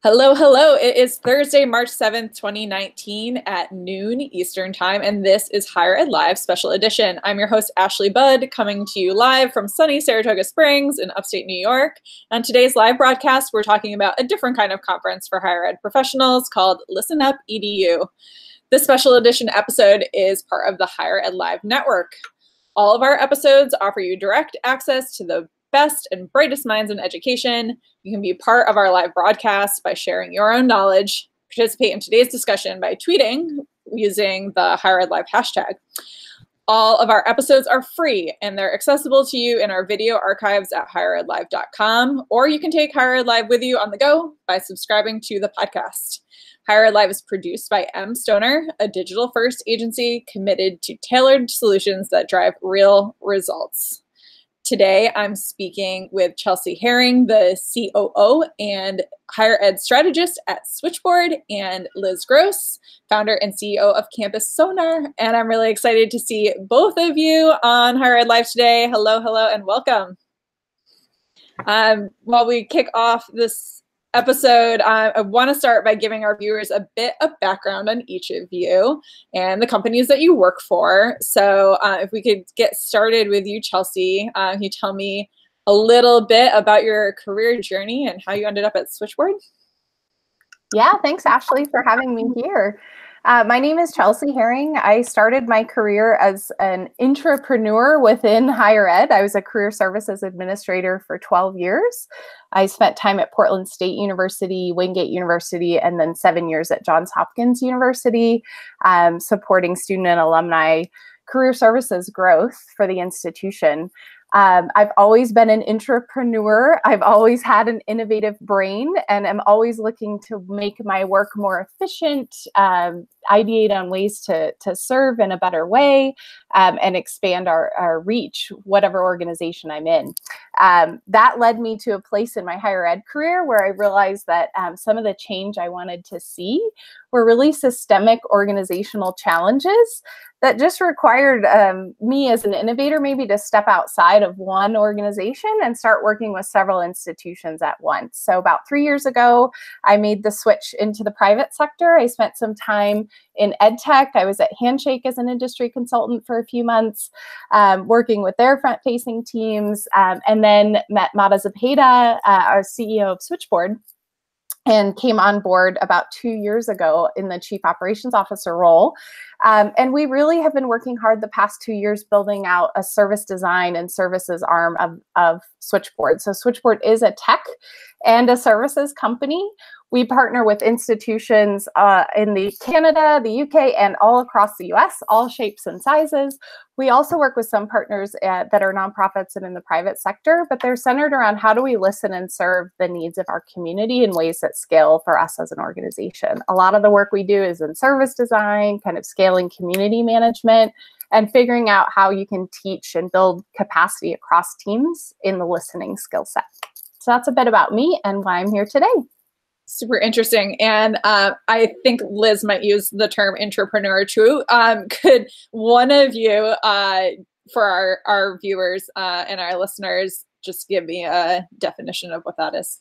Hello, hello. It is Thursday, March 7th, 2019 at noon Eastern Time, and this is Higher Ed Live Special Edition. I'm your host, Ashley Budd, coming to you live from sunny Saratoga Springs in upstate New York. On today's live broadcast, we're talking about a different kind of conference for higher ed professionals called ListenUp EDU. This special edition episode is part of the Higher Ed Live network. All of our episodes offer you direct access to the best and brightest minds in education. You can be part of our live broadcast by sharing your own knowledge. Participate in today's discussion by tweeting using the Higher Ed Live hashtag. All of our episodes are free and they're accessible to you in our video archives at higheredlive.com, or you can take Higher Ed Live with you on the go by subscribing to the podcast. Higher Ed Live is produced by M. Stoner, a digital-first agency committed to tailored solutions that drive real results. Today, I'm speaking with Chelsea Herring, the COO and higher ed strategist at Switchboard, and Liz Gross, founder and CEO of Campus Sonar. And I'm really excited to see both of you on Higher Ed Live today. Hello, hello, and welcome. While we kick off this episode, I want to start by giving our viewers a bit of background on each of you and the companies that you work for. So if we could get started with you, Chelsea, can you tell me a little bit about your career journey and how you ended up at Switchboard? Yeah, thanks, Ashley, for having me here. My name is Chelsea Herring. I started my career as an intrapreneur within higher ed. I was a career services administrator for 12 years. I spent time at Portland State University, Wingate University, and then 7 years at Johns Hopkins University, supporting student and alumni career services growth for the institution. I've always been an intrapreneur. I've always had an innovative brain, and I'm always looking to make my work more efficient, ideate on ways to serve in a better way, and expand our reach, whatever organization I'm in. That led me to a place in my higher ed career where I realized that some of the change I wanted to see were really systemic organizational challenges that just required me as an innovator maybe to step outside of one organization and start working with several institutions at once. So about 3 years ago, I made the switch into the private sector. I spent some time in ed tech. I was at Handshake as an industry consultant for a few months, working with their front-facing teams, and then met Mata Zepeda, our CEO of Switchboard, and came on board about 2 years ago in the Chief Operations Officer role. And we really have been working hard the past 2 years building out a service design and services arm of Switchboard. So Switchboard is a tech and a services company. We partner with institutions in Canada, the UK, and all across the US, all shapes and sizes. We also work with some partners that are nonprofits and in the private sector, but they're centered around how do we listen and serve the needs of our community in ways that scale for us as an organization. A lot of the work we do is in service design, kind of scaling community management, and figuring out how you can teach and build capacity across teams in the listening skill set. So that's a bit about me and why I'm here today. Super interesting. And I think Liz might use the term intrapreneur too. Could one of you, for our viewers and our listeners, just give me a definition of what that is?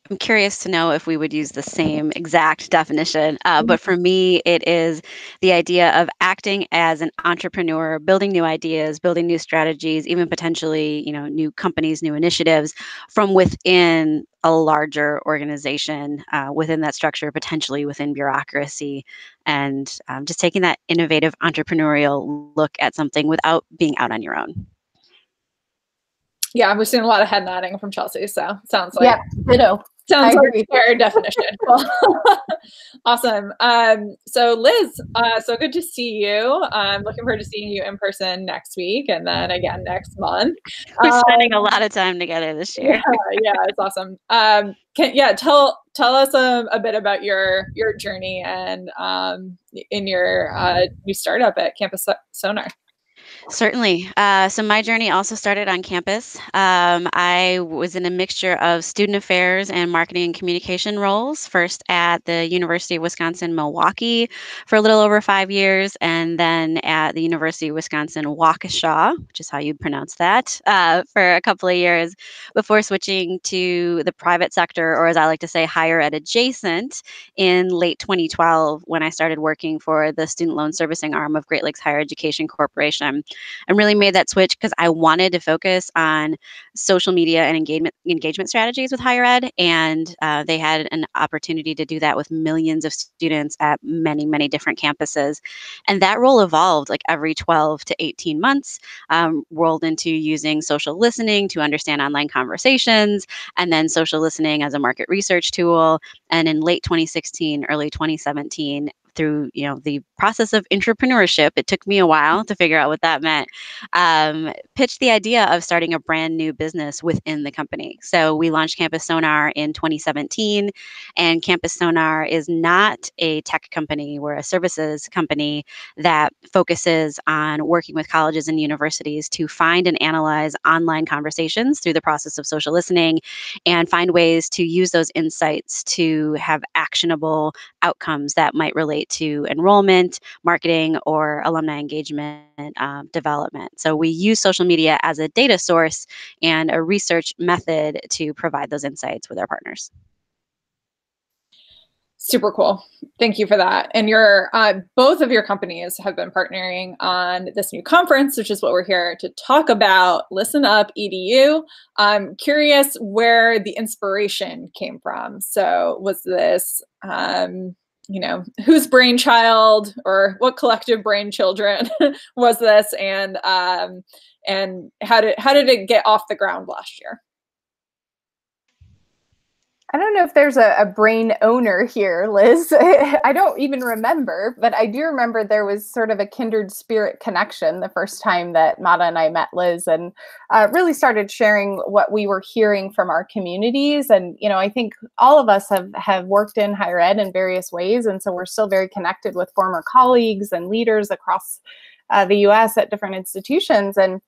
I'm curious to know if we would use the same exact definition, but for me, it is the idea of acting as an entrepreneur, building new ideas, building new strategies, even potentially, new companies, new initiatives from within a larger organization, within that structure, potentially within bureaucracy, and just taking that innovative entrepreneurial look at something without being out on your own. Yeah, we've seen a lot of head nodding from Chelsea, so sounds like ditto. Sounds like a fair definition. Awesome. So Liz, so good to see you. I'm looking forward to seeing you in person next week and then again next month. We're spending a lot of time together this year. Yeah, it's awesome. Tell us a bit about your journey and in your new startup at Campus Sonar. Certainly. So my journey also started on campus. I was in a mixture of student affairs and marketing and communication roles, first at the University of Wisconsin-Milwaukee for a little over 5 years, and then at the University of Wisconsin-Waukesha, which is how you pronounce that, for a couple of years before switching to the private sector, or as I like to say, higher ed adjacent, in late 2012 when I started working for the student loan servicing arm of Great Lakes Higher Education Corporation, and really made that switch because I wanted to focus on social media and engagement strategies with higher ed. And they had an opportunity to do that with millions of students at many, many different campuses. And that role evolved like every 12 to 18 months, rolled into using social listening to understand online conversations, and then social listening as a market research tool. And in late 2016, early 2017, through the process of entrepreneurship, it took me a while to figure out what that meant, pitched the idea of starting a brand new business within the company. So we launched Campus Sonar in 2017, and Campus Sonar is not a tech company. We're a services company that focuses on working with colleges and universities to find and analyze online conversations through the process of social listening and find ways to use those insights to have actionable outcomes that might relate to enrollment, marketing, or alumni engagement development. So we use social media as a data source and a research method to provide those insights with our partners. Super cool. Thank you for that. And both of your companies have been partnering on this new conference, which is what we're here to talk about, ListenUp EDU. I'm curious where the inspiration came from. So was this, whose brainchild or what collective brainchildren was this, and how did it get off the ground last year? I don't know if there's a brain owner here, Liz. I don't even remember, but I do remember there was sort of a kindred spirit connection the first time that Mata and I met Liz, and really started sharing what we were hearing from our communities. And, I think all of us have worked in higher ed in various ways. And so we're still very connected with former colleagues and leaders across the US at different institutions. And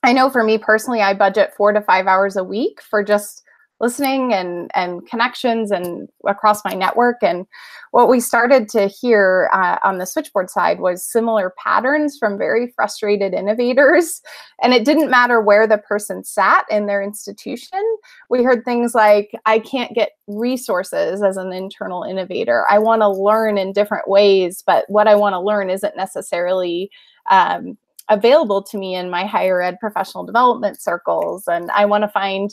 I know for me personally, I budget 4 to 5 hours a week for just listening and connections and across my network. And what we started to hear on the switchboard side was similar patterns from very frustrated innovators. And it didn't matter where the person sat in their institution. We heard things like, I can't get resources as an internal innovator. I want to learn in different ways, but what I want to learn isn't necessarily available to me in my higher ed professional development circles. And I want to find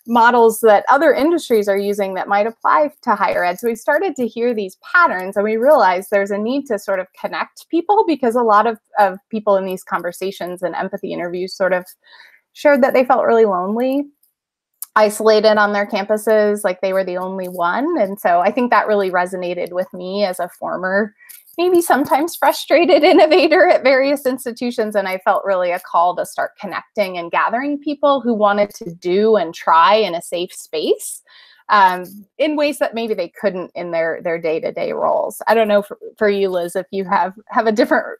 models that other industries are using that might apply to higher ed. So we started to hear these patterns, and we realized there's a need to sort of connect people, because a lot of people in these conversations and empathy interviews sort of shared that they felt really lonely, isolated on their campuses, like they were the only one. And so I think that really resonated with me as a former, maybe sometimes frustrated innovator at various institutions. And I felt really a call to start connecting and gathering people who wanted to do and try in a safe space in ways that maybe they couldn't in their day-to-day roles. I don't know for you, Liz, if you have a different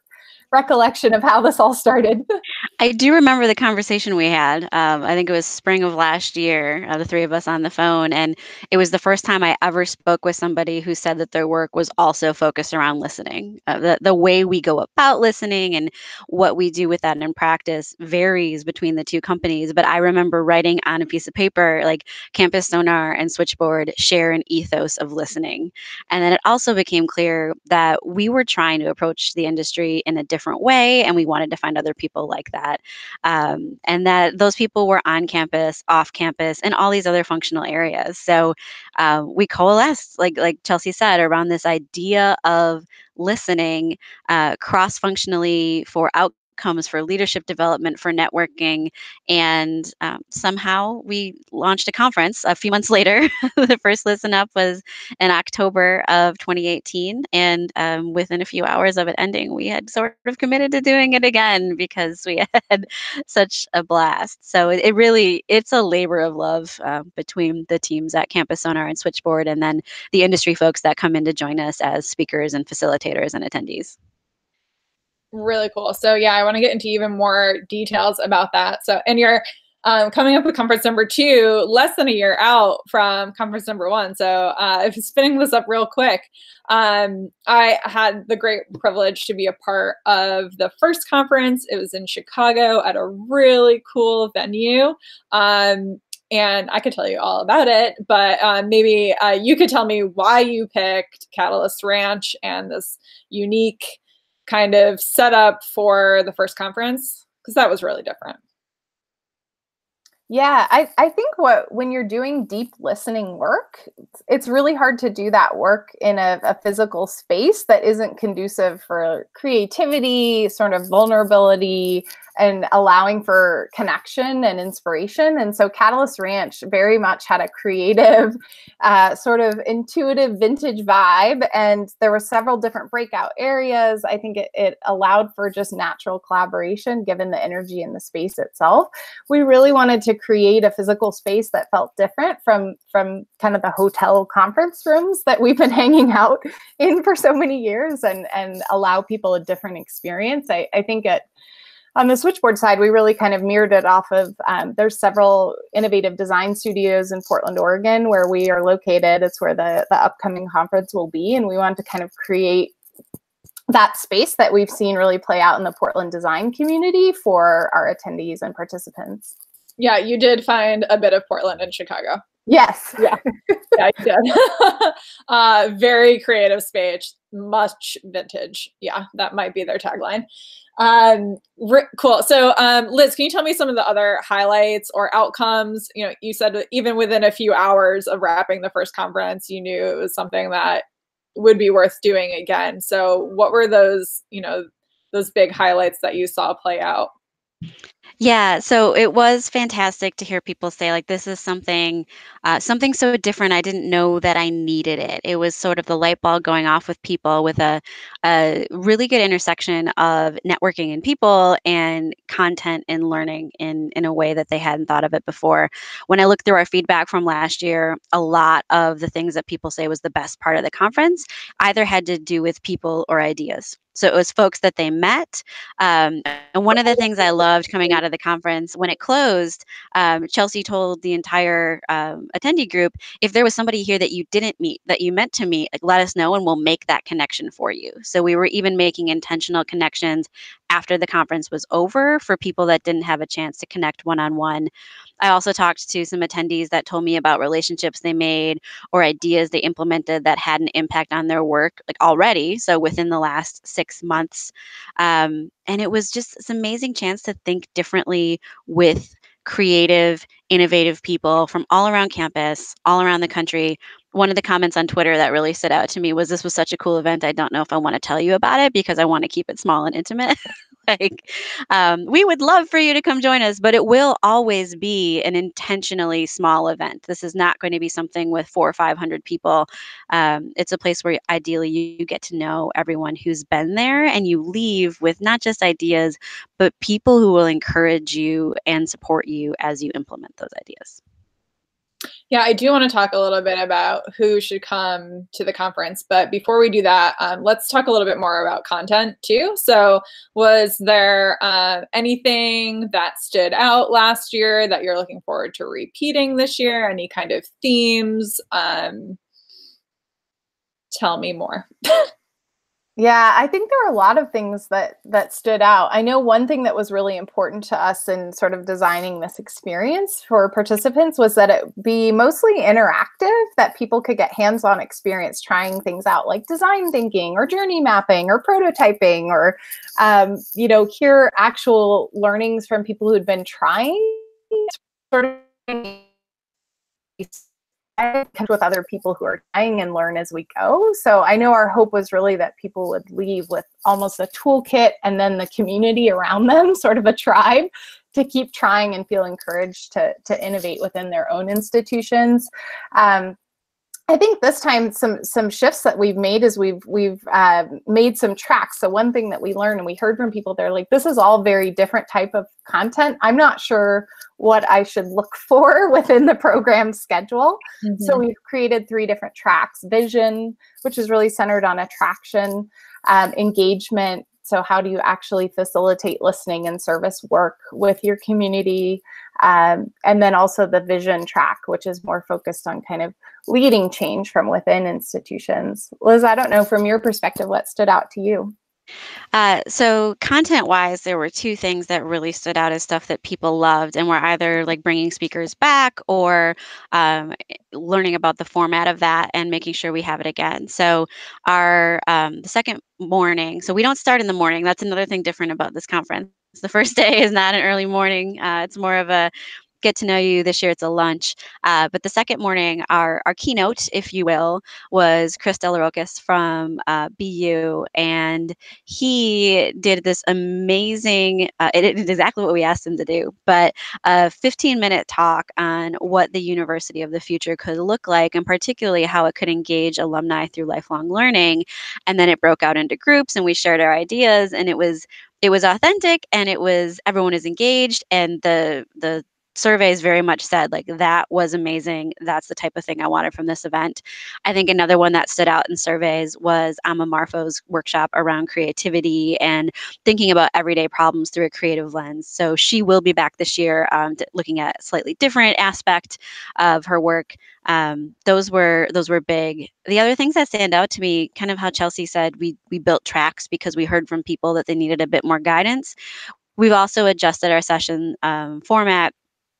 recollection of how this all started. I do remember the conversation we had. I think it was spring of last year, the three of us on the phone. And it was the first time I ever spoke with somebody who said that their work was also focused around listening. The way we go about listening and what we do with that in practice varies between the two companies. But I remember writing on a piece of paper, like, Campus Sonar and Switchboard share an ethos of listening. And then it also became clear that we were trying to approach the industry in a different way, and we wanted to find other people like that. And that those people were on campus, off campus, and all these other functional areas. So we coalesced, like Chelsea said, around this idea of listening cross-functionally for outcomes, for leadership development, for networking. And somehow we launched a conference a few months later. The first Listen Up was in October of 2018. And within a few hours of it ending, we had sort of committed to doing it again because we had such a blast. So it's a labor of love between the teams at Campus Sonar and Switchboard, and then the industry folks that come in to join us as speakers and facilitators and attendees. Really cool. So yeah, I want to get into even more details about that. So, and you're coming up with conference number 2, less than a year out from conference number 1. So spinning this up real quick, I had the great privilege to be a part of the first conference. It was in Chicago at a really cool venue. And I could tell you all about it, but maybe you could tell me why you picked Catalyst Ranch and this unique kind of setup for the first conference, because that was really different. Yeah, I think when you're doing deep listening work, it's really hard to do that work in a physical space that isn't conducive for creativity, sort of vulnerability, and allowing for connection and inspiration. And so Catalyst Ranch very much had a creative, sort of intuitive vintage vibe. And there were several different breakout areas. I think it allowed for just natural collaboration given the energy in the space itself. We really wanted to create a physical space that felt different from kind of the hotel conference rooms that we've been hanging out in for so many years, and allow people a different experience. I think on the Switchboard side, we really kind of mirrored it off of, there's several innovative design studios in Portland, Oregon, where we are located. It's where the upcoming conference will be. And we wanted to kind of create that space that we've seen really play out in the Portland design community for our attendees and participants. Yeah, you did find a bit of Portland in Chicago. Yes. Yeah, yeah, you did. Very creative space, much vintage. Yeah, that might be their tagline. Cool. So, Liz, can you tell me some of the other highlights or outcomes? You know, you said that even within a few hours of wrapping the first conference, you knew it was something that would be worth doing again. So what were those, those big highlights that you saw play out? Yeah, so it was fantastic to hear people say, like, this is something so different. I didn't know that I needed it. It was sort of the light bulb going off with people, with a really good intersection of networking and people and content and learning in a way that they hadn't thought of it before. When I look through our feedback from last year, a lot of the things that people say was the best part of the conference either had to do with people or ideas. So it was folks that they met. And one of the things I loved coming out of the conference, when it closed, Chelsea told the entire attendee group, if there was somebody here that you didn't meet, that you meant to meet, like, let us know and we'll make that connection for you. So we were even making intentional connections after the conference was over for people that didn't have a chance to connect one-on-one. I also talked to some attendees that told me about relationships they made or ideas they implemented that had an impact on their work, like, already. So within the last 6 months. And it was just this amazing chance to think differently with creative, innovative people from all around campus, all around the country. One of the comments on Twitter that really stood out to me was, this was such a cool event. I don't know if I want to tell you about it because I want to keep it small and intimate. Like, we would love for you to come join us, but it will always be an intentionally small event. This is not going to be something with 400 or 500 people. It's a place where ideally you get to know everyone who's been there, and you leave with not just ideas, but people who will encourage you and support you as you implement those ideas. Yeah, I do want to talk a little bit about who should come to the conference. But before we do that, let's talk a little bit more about content too. So was there anything that stood out last year that you're looking forward to repeating this year? Any kind of themes? Tell me more. Yeah, I think there are a lot of things that stood out. I know one thing that was really important to us in sort of designing this experience for participants was that it be mostly interactive, that people could get hands-on experience trying things out, like design thinking or journey mapping or prototyping, or hear actual learnings from people who'd been trying, sort of with other people who are trying, and learn as we go. So I know our hope was really that people would leave with almost a toolkit, and then the community around them, sort of a tribe, to keep trying and feel encouraged to innovate within their own institutions. I think this time some shifts that we've made is we've made some tracks. So one thing that we learned, and we heard from people, they're like, this is all very different type of content. I'm not sure what I should look for within the program schedule. Mm-hmm. So we've created 3 different tracks: vision, which is really centered on attraction, engagement, So how do you actually facilitate listening and service work with your community? And then also the vision track, which is more focused on kind of leading change from within institutions. Liz, I don't know, from your perspective, what stood out to you? So content-wise, there were two things that really stood out as stuff that people loved, and were either like bringing speakers back or learning about the format of that and making sure we have it again. So our the second morning, so we don't start in the morning. That's another thing different about this conference. The first day is not an early morning. It's more of a get to know you. This year it's a lunch. But the second morning, our keynote, if you will, was Chris Delarocas from BU. And he did this amazing, it did exactly what we asked him to do, but a 15-minute talk on what the university of the future could look like, and particularly how it could engage alumni through lifelong learning. And then it broke out into groups and we shared our ideas, and it was authentic, and everyone is engaged, and the surveys very much said like that was amazing. That's the type of thing I wanted from this event. I think another one that stood out in surveys was Amma Marfo's workshop around creativity and thinking about everyday problems through a creative lens. So she will be back this year, looking at a slightly different aspect of her work. Those were big. The other things that stand out to me, kind of how Chelsea said, we built tracks because we heard from people that they needed a bit more guidance. We've also adjusted our session format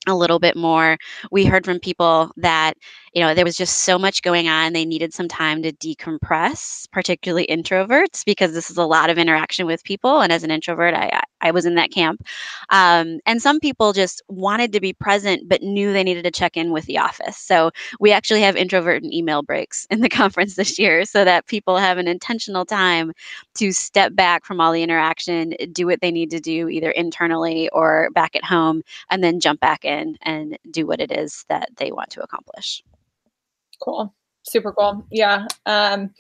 a little bit more. We heard from people that, there was just so much going on. They needed some time to decompress, particularly introverts, because this is a lot of interaction with people. And as an introvert, I was in that camp. And some people just wanted to be present, but knew they needed to check in with the office. So we actually have introvert and email breaks in the conference this year, so that people have an intentional time to step back from all the interaction, do what they need to do, either internally or back at home, and then jump back in and do what it is that they want to accomplish. Cool. Super cool. Yeah. I'm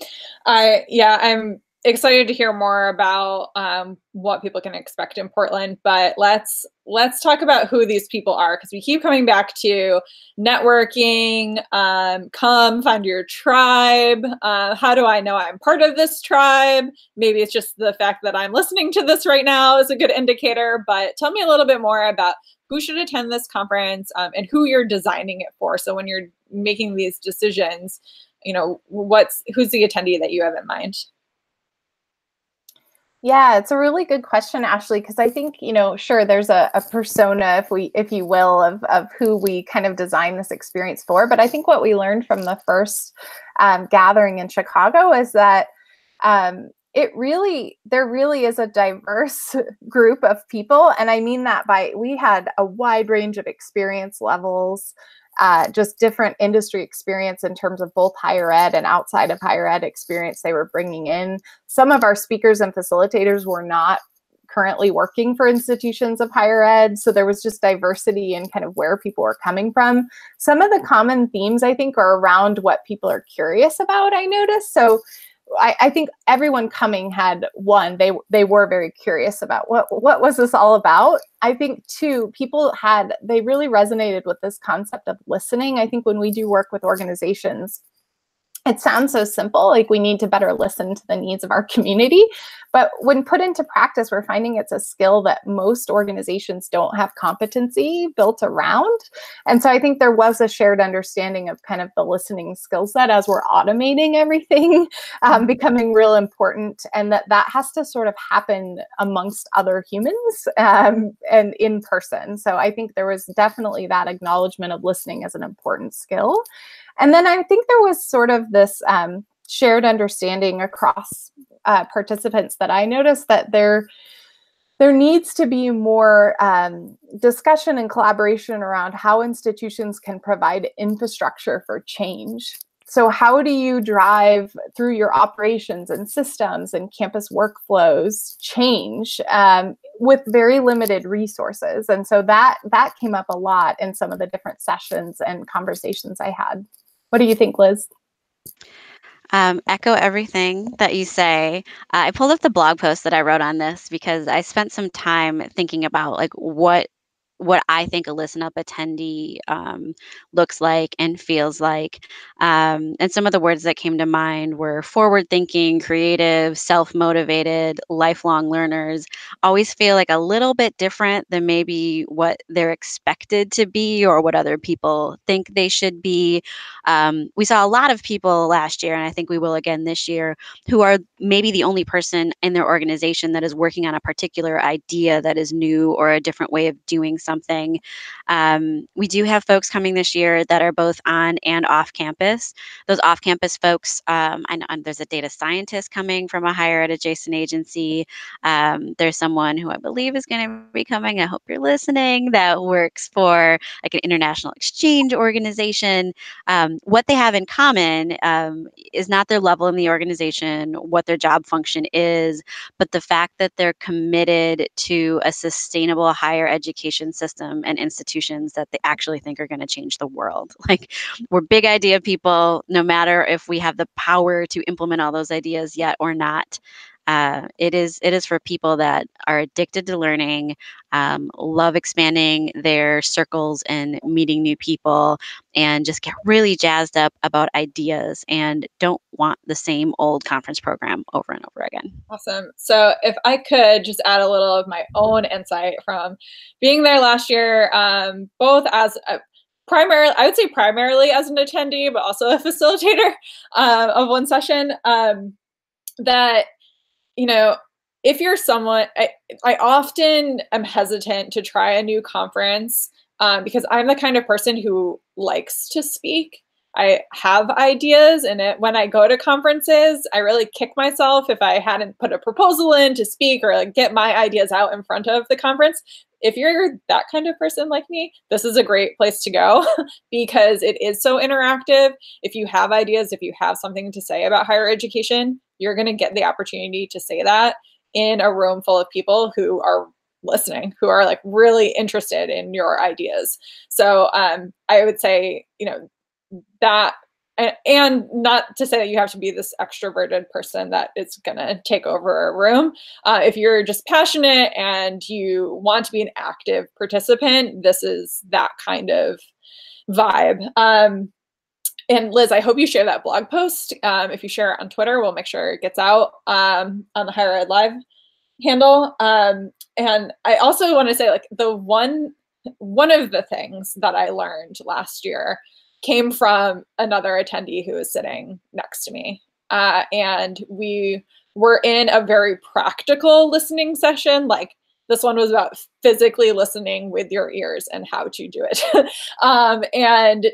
excited to hear more about what people can expect in Portland, but let's talk about who these people are, because we keep coming back to networking. Come find your tribe. How do I know I'm part of this tribe? Maybe it's just the fact that I'm listening to this right now is a good indicator, but tell me a little bit more about who should attend this conference, and who you're designing it for. So when you're making these decisions, who's the attendee that you have in mind? Yeah, it's a really good question, Ashley, because I think, sure, there's a persona, if you will, of who we kind of design this experience for. But I think what we learned from the first gathering in Chicago is that there really is a diverse group of people. And I mean that we had a wide range of experience levels, just different industry experience in terms of both higher ed and outside of higher ed experience they were bringing in. Some of our speakers and facilitators were not currently working for institutions of higher ed. So there was just diversity in kind of where people were coming from. Some of the common themes, I think, are around what people are curious about, I noticed. So I think everyone coming had one, they were very curious about what was this all about. I think two, they really resonated with this concept of listening. I think when we do work with organizations, it sounds so simple, like we need to better listen to the needs of our community. But when put into practice, we're finding it's a skill that most organizations don't have competency built around. And so I think there was a shared understanding of kind of the listening skill set as we're automating everything, becoming real important. And that has to sort of happen amongst other humans and in person. So I think there was definitely that acknowledgement of listening as an important skill. And then I think there was sort of this shared understanding across participants that I noticed that there needs to be more discussion and collaboration around how institutions can provide infrastructure for change. So how do you drive through your operations and systems and campus workflows change with very limited resources? And so that came up a lot in some of the different sessions and conversations I had. What do you think, Liz? Echo everything that you say. I pulled up the blog post that I wrote on this because I spent some time thinking about like what what I think a ListenUp attendee looks like and feels like. And some of the words that came to mind were forward-thinking, creative, self-motivated, lifelong learners. Always feel like a little bit different than maybe what they're expected to be or what other people think they should be. We saw a lot of people last year, and I think we will again this year, who are maybe the only person in their organization that is working on a particular idea that is new or a different way of doing something. We do have folks coming this year that are both on and off campus. Those off campus folks, I know there's a data scientist coming from a higher ed adjacent agency. There's someone who I believe is going to be coming, I hope you're listening, that works for like an international exchange organization. What they have in common is not their level in the organization, what their job function is, but the fact that they're committed to a sustainable higher education system and institutions that they actually think are going to change the world. Like, we're big idea people, no matter if we have the power to implement all those ideas yet or not. It is for people that are addicted to learning, love expanding their circles and meeting new people, and just get really jazzed up about ideas and don't want the same old conference program over and over again. Awesome. So if I could just add a little of my own insight from being there last year, both as a I would say primarily as an attendee, but also a facilitator of one session, that, if you're someone, I often am hesitant to try a new conference because I'm the kind of person who likes to speak. I have ideas, and when I go to conferences, I really kick myself if I hadn't put a proposal in to speak or like get my ideas out in front of the conference. If you're that kind of person like me, this is a great place to go because it is so interactive. If you have ideas, if you have something to say about higher education, you're going to get the opportunity to say that in a room full of people who are listening, who are like really interested in your ideas. So I would say, that, and not to say that you have to be this extroverted person that is going to take over a room. If you're just passionate and you want to be an active participant, this is that kind of vibe. And Liz, I hope you share that blog post. If you share it on Twitter, we'll make sure it gets out on the Higher Ed Live handle. And I also want to say, like, one of the things that I learned last year came from another attendee who was sitting next to me. And we were in a very practical listening session. Like, this one was about physically listening with your ears and how to do it. And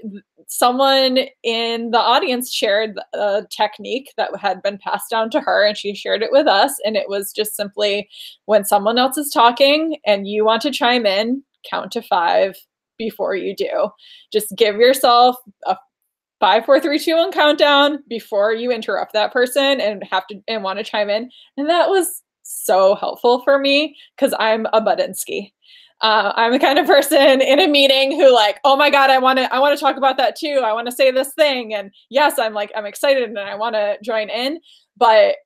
someone in the audience shared a technique that had been passed down to her, and she shared it with us. And it was just simply, when someone else is talking and you want to chime in, count to 5 before you do. Just give yourself a 5, 4, 3, 2, 1 countdown before you interrupt that person and want to chime in. And that was so helpful for me because I'm a Budinsky. I'm the kind of person in a meeting who, like, oh my God, I want to talk about that too. I want to say this thing. And yes, I'm excited and I want to join in, but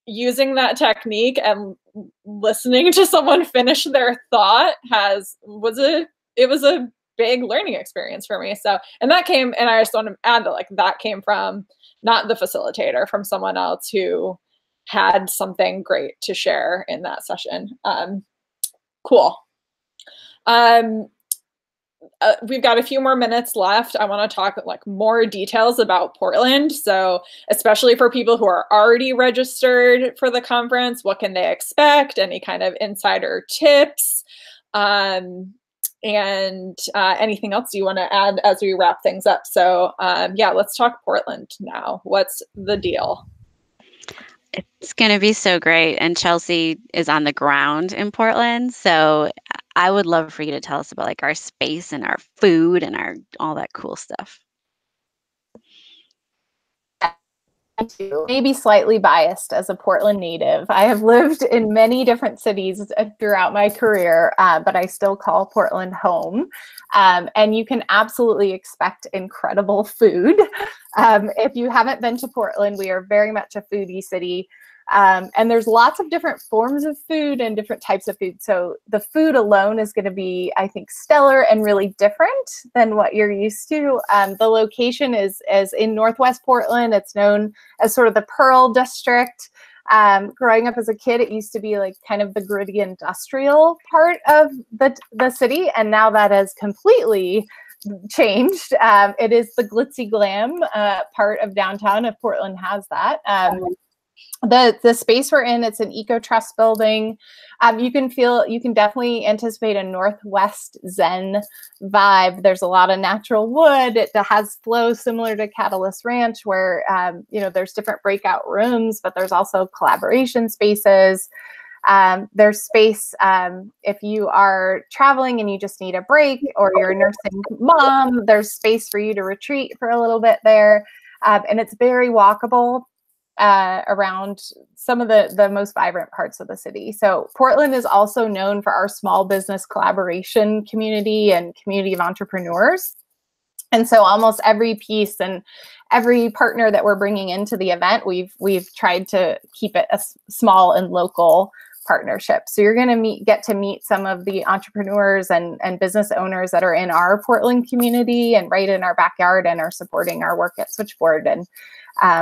using that technique and listening to someone finish their thought was a big learning experience for me. So, and I just want to add that, like, that came from not the facilitator, from someone else who had something great to share in that session. Cool. We've got a few more minutes left. I want to talk like more details about Portland. So especially for people who are already registered for the conference, what can they expect? Any kind of insider tips? And anything else you want to add as we wrap things up? So yeah, let's talk Portland now. What's the deal? It's going to be so great. And Chelsea is on the ground in Portland. So I would love for you to tell us about like our space and our food and all that cool stuff. Maybe slightly biased as a Portland native. I have lived in many different cities throughout my career, but I still call Portland home. And you can absolutely expect incredible food. If you haven't been to Portland, we are very much a foodie city. And there's lots of different forms of food and different types of food. So the food alone is going to be, I think, stellar and really different than what you're used to. The location is in Northwest Portland. It's known as sort of the Pearl District. Growing up as a kid, it used to be like kind of the gritty industrial part of the city. And now that has completely changed. It is the glitzy glam part of downtown, if Portland has that. The space we're in, it's an eco-trust building. You can definitely anticipate a Northwest Zen vibe. There's a lot of natural wood. It has flow similar to Catalyst Ranch, where there's different breakout rooms, but there's also collaboration spaces. There's space if you are traveling and you just need a break, or you're a nursing mom, there's space for you to retreat for a little bit there. And it's very walkable around some of the most vibrant parts of the city. So Portland is also known for our small business collaboration community and community of entrepreneurs. And so almost every piece and every partner that we're bringing into the event, we've tried to keep it a small and local partnership. So you're going to get to meet some of the entrepreneurs and business owners that are in our Portland community and right in our backyard and are supporting our work at Switchboard. And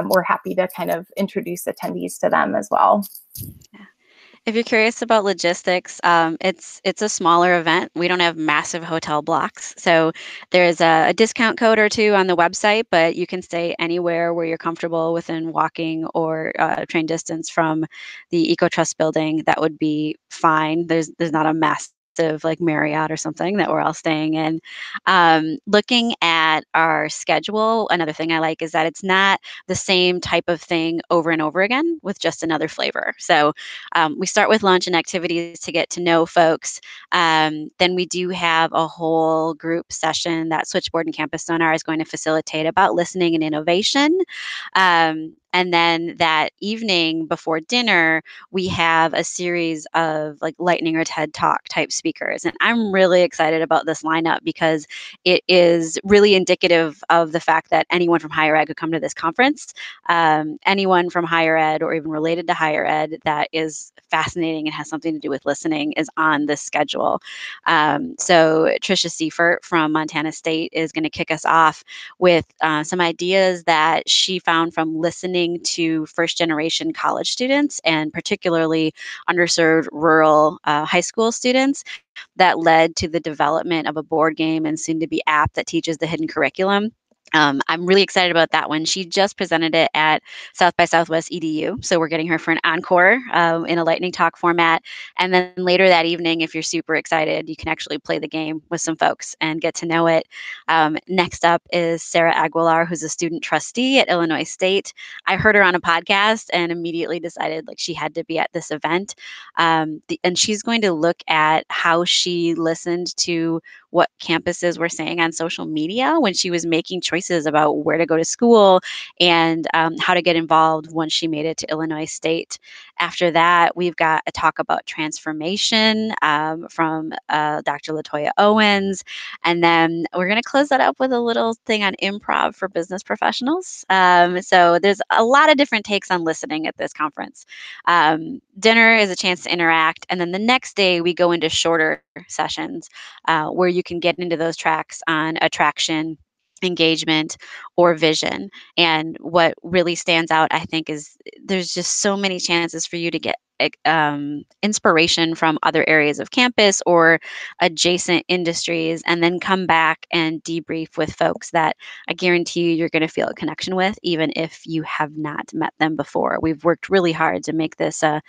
we're happy to kind of introduce attendees to them as well. Yeah. If you're curious about logistics, it's a smaller event. We don't have massive hotel blocks. So there's a discount code or two on the website, but you can stay anywhere where you're comfortable within walking or train distance from the EcoTrust building. That would be fine. There's not a massive like Marriott or something that we're all staying in. Looking at our schedule, another thing I like is that it's not the same type of thing over and over again with just another flavor. So we start with lunch and activities to get to know folks. Then we do have a whole group session that Switchboard and Campus Sonar is going to facilitate about listening and innovation. And then that evening before dinner, we have a series of like lightning or TED Talk type speakers. And I'm really excited about this lineup because it is really indicative of the fact that anyone from higher ed could come to this conference. Anyone from higher ed or even related to higher ed that is fascinating and has something to do with listening is on this schedule. So Tricia Seifert from Montana State is going to kick us off with some ideas that she found from listening to first generation college students and particularly underserved rural high school students that led to the development of a board game and soon to be app that teaches the hidden curriculum. I'm really excited about that one. She just presented it at South by Southwest EDU. So we're getting her for an encore in a lightning talk format. And then later that evening, if you're super excited, you can actually play the game with some folks and get to know it. Next up is Sarah Aguilar, who's a student trustee at Illinois State. I heard her on a podcast and immediately decided like she had to be at this event. And she's going to look at how she listened to what campuses were saying on social media when she was making choices about where to go to school and how to get involved once she made it to Illinois State. After that, we've got a talk about transformation from Dr. LaToya Owens. And then we're going to close that up with a little thing on improv for business professionals. So there's a lot of different takes on listening at this conference. Dinner is a chance to interact. And then the next day, we go into shorter sessions where you can get into those tracks on attraction, engagement, or vision. And what really stands out, I think, is there's just so many chances for you to get inspiration from other areas of campus or adjacent industries, and then come back and debrief with folks that I guarantee you're going to feel a connection with, even if you have not met them before. We've worked really hard to make this a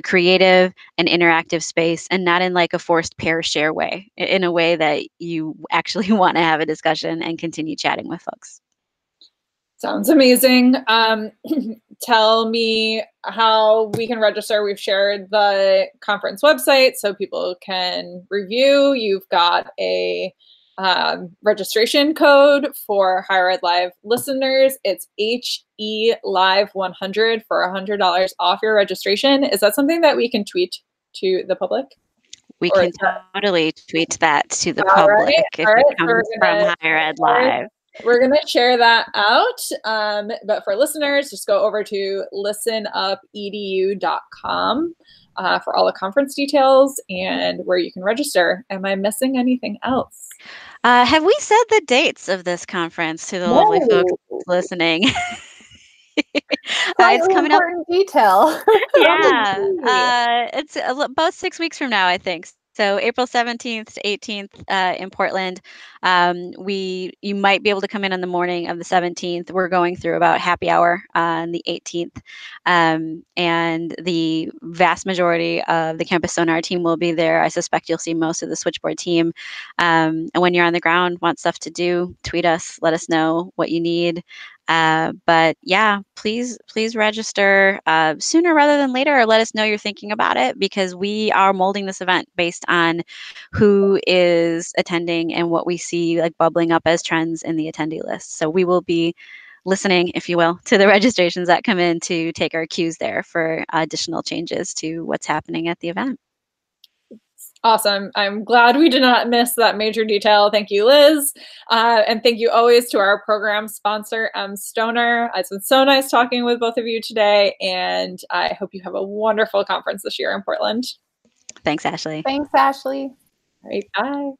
creative and interactive space, and not in like a forced pair share way, in a way that you actually want to have a discussion and continue chatting with folks. Sounds amazing. Tell me how we can register. We've shared the conference website so people can review. You've got a registration code for Higher Ed Live listeners. It's HE Live 100 for $100 off your registration. Is that something that we can tweet to the public? We can totally tweet that to the public if it comes from Higher Ed Live. We're going to share that out. But for listeners, just go over to listenupedu.com for all the conference details and where you can register. Am I missing anything else? Have we said the dates of this conference to the lovely folks listening? It's coming up. Important detail. Yeah, it's about 6 weeks from now, I think. So April 17th to 18th in Portland. You might be able to come in on the morning of the 17th. We're going through about happy hour on the 18th. And the vast majority of the Campus Sonar team will be there. I suspect you'll see most of the switchboard team. And when you're on the ground, want stuff to do, tweet us, let us know what you need. But yeah, please register sooner rather than later, or let us know you're thinking about it, because we are molding this event based on who is attending and what we see like bubbling up as trends in the attendee list. So we will be listening, if you will, to the registrations that come in to take our cues there for additional changes to what's happening at the event. Awesome. I'm glad we did not miss that major detail. Thank you, Liz. And thank you always to our program sponsor, Stoner. It's been so nice talking with both of you today, and I hope you have a wonderful conference this year in Portland. Thanks, Ashley. Thanks, Ashley. All right, bye.